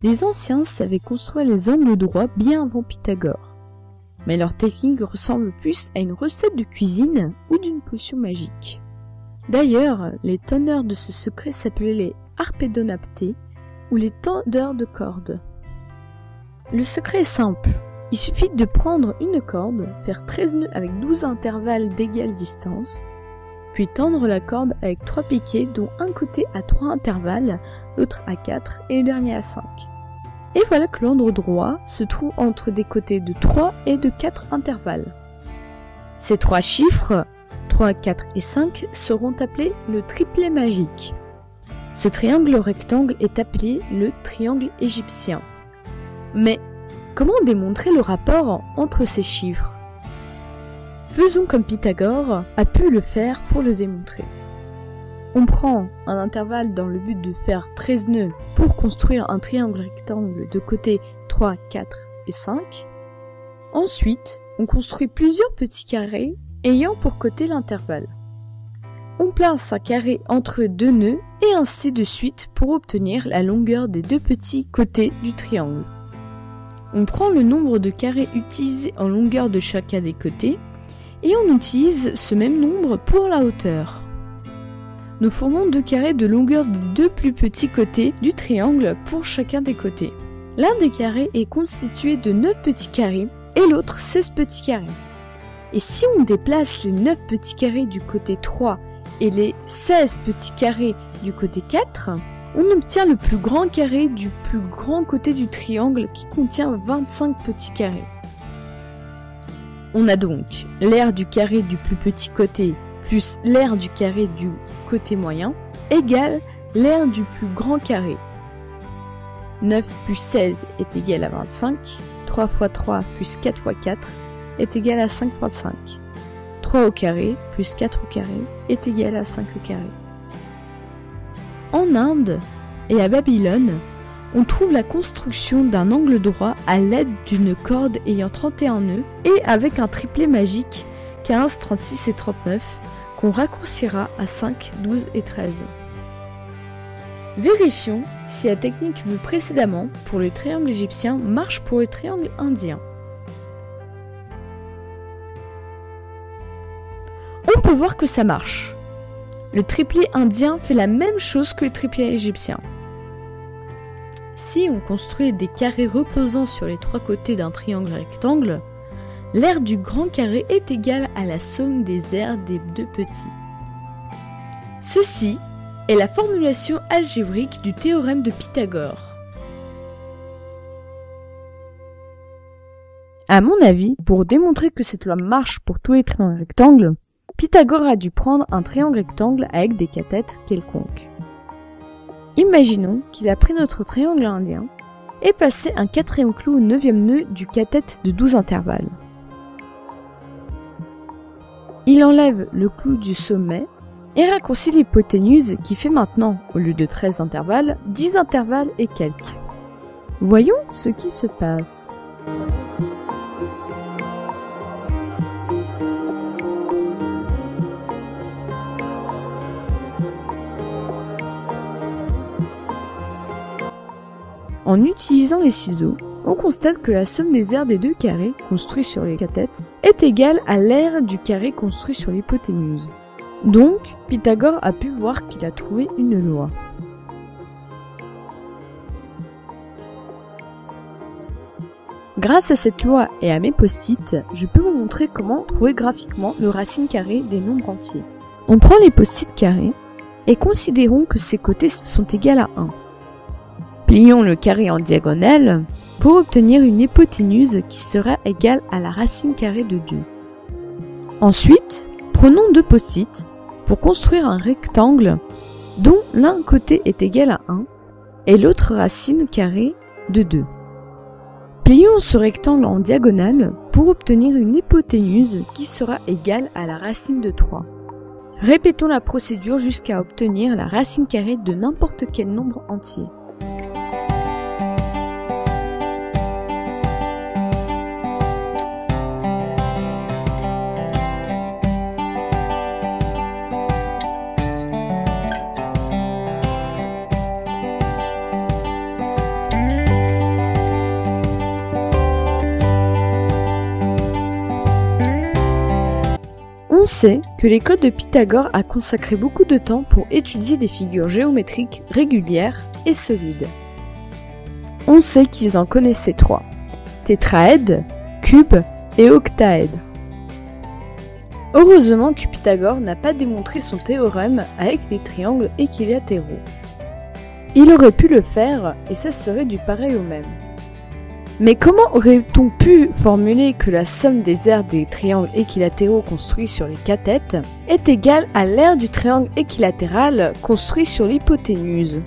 Les anciens savaient construire les angles droits bien avant Pythagore. Mais leur technique ressemble plus à une recette de cuisine ou d'une potion magique. D'ailleurs, les teneurs de ce secret s'appelaient les arpédonaptés ou les tendeurs de cordes. Le secret est simple. Il suffit de prendre une corde, faire 13 nœuds avec 12 intervalles d'égale distance, puis tendre la corde avec 3 piquets dont un côté à 3 intervalles, l'autre à 4 et le dernier à 5. Et voilà que l'angle droit se trouve entre des côtés de 3 et de 4 intervalles. Ces 3 chiffres, 3, 4 et 5, seront appelés le triplet magique. Ce triangle rectangle est appelé le triangle égyptien. Mais comment démontrer le rapport entre ces chiffres? Faisons comme Pythagore a pu le faire pour le démontrer. On prend un intervalle dans le but de faire 13 nœuds pour construire un triangle rectangle de côté 3, 4 et 5. Ensuite, on construit plusieurs petits carrés ayant pour côté l'intervalle. On place un carré entre 2 nœuds et ainsi de suite pour obtenir la longueur des 2 petits côtés du triangle. On prend le nombre de carrés utilisés en longueur de chacun des côtés et on utilise ce même nombre pour la hauteur. Nous formons 2 carrés de longueur des 2 plus petits côtés du triangle pour chacun des côtés. L'un des carrés est constitué de 9 petits carrés et l'autre 16 petits carrés. Et si on déplace les 9 petits carrés du côté 3 et les 16 petits carrés du côté 4, on obtient le plus grand carré du plus grand côté du triangle qui contient 25 petits carrés. On a donc l'aire du carré du plus petit côté plus l'aire du carré du côté moyen égale l'aire du plus grand carré. 9 plus 16 est égal à 25, 3 fois 3 plus 4 fois 4 est égal à 5 fois 5. 3 au carré plus 4 au carré est égal à 5 au carré. En Inde et à Babylone, on trouve la construction d'un angle droit à l'aide d'une corde ayant 31 nœuds et avec un triplet magique 15, 36 et 39 qu'on raccourcira à 5, 12 et 13. Vérifions si la technique vue précédemment pour le triangle égyptien marche pour le triangle indien. On peut voir que ça marche. Le triplet indien fait la même chose que le triplet égyptien. Si on construit des carrés reposant sur les 3 côtés d'un triangle rectangle, l'aire du grand carré est égale à la somme des aires des 2 petits. Ceci est la formulation algébrique du théorème de Pythagore. À mon avis, pour démontrer que cette loi marche pour tous les triangles rectangles, Pythagore a dû prendre un triangle rectangle avec des cathètes quelconques. Imaginons qu'il a pris notre triangle indien et placé un 4e clou au 9e nœud du cathète de 12 intervalles. Il enlève le clou du sommet et raccourcit l'hypoténuse qui fait maintenant, au lieu de 13 intervalles, 10 intervalles et quelques. Voyons ce qui se passe. En utilisant les ciseaux, on constate que la somme des aires des 2 carrés construits sur les cathètes est égale à l'aire du carré construit sur l'hypoténuse. Donc, Pythagore a pu voir qu'il a trouvé une loi. Grâce à cette loi et à mes post-it, je peux vous montrer comment trouver graphiquement le racine carrée des nombres entiers. On prend les post-it carrés et considérons que ses côtés sont égaux à 1. Plions le carré en diagonale pour obtenir une hypoténuse qui sera égale à la racine carrée de 2. Ensuite, prenons 2 post-it pour construire un rectangle dont l'un côté est égal à 1 et l'autre racine carrée de 2. Plions ce rectangle en diagonale pour obtenir une hypoténuse qui sera égale à la racine de 3. Répétons la procédure jusqu'à obtenir la racine carrée de n'importe quel nombre entier. sait que l'école de Pythagore a consacré beaucoup de temps pour étudier des figures géométriques régulières et solides. On sait qu'ils en connaissaient 3, tétraède, cube et octaède. Heureusement que Pythagore n'a pas démontré son théorème avec les triangles équilatéraux. Il aurait pu le faire et ça serait du pareil au même. Mais comment aurait-on pu formuler que la somme des aires des triangles équilatéraux construits sur les cathètes est égale à l'aire du triangle équilatéral construit sur l'hypoténuse ?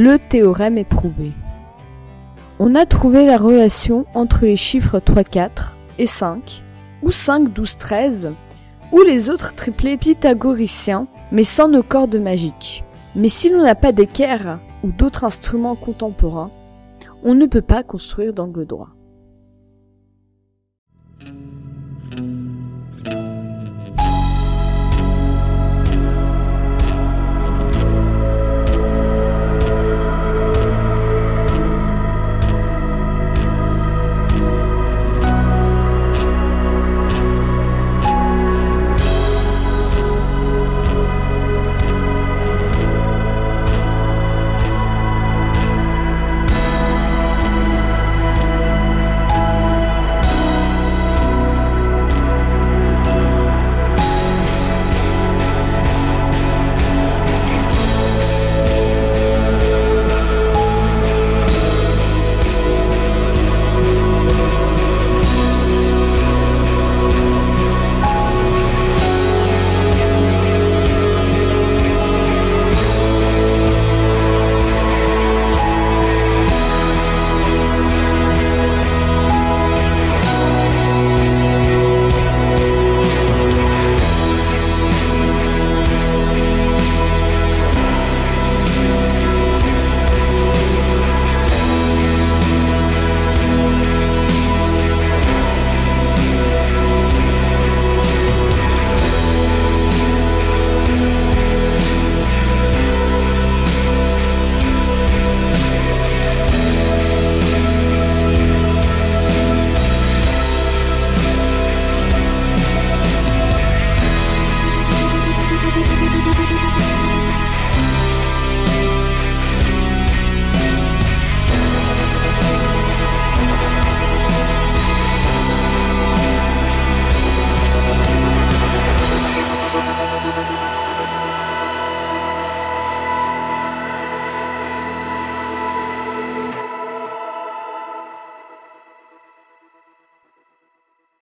Le théorème est prouvé. On a trouvé la relation entre les chiffres 3, 4 et 5, ou 5, 12, 13, ou les autres triplés pythagoriciens, mais sans nos cordes magiques. Mais si l'on n'a pas d'équerre ou d'autres instruments contemporains, on ne peut pas construire d'angle droit.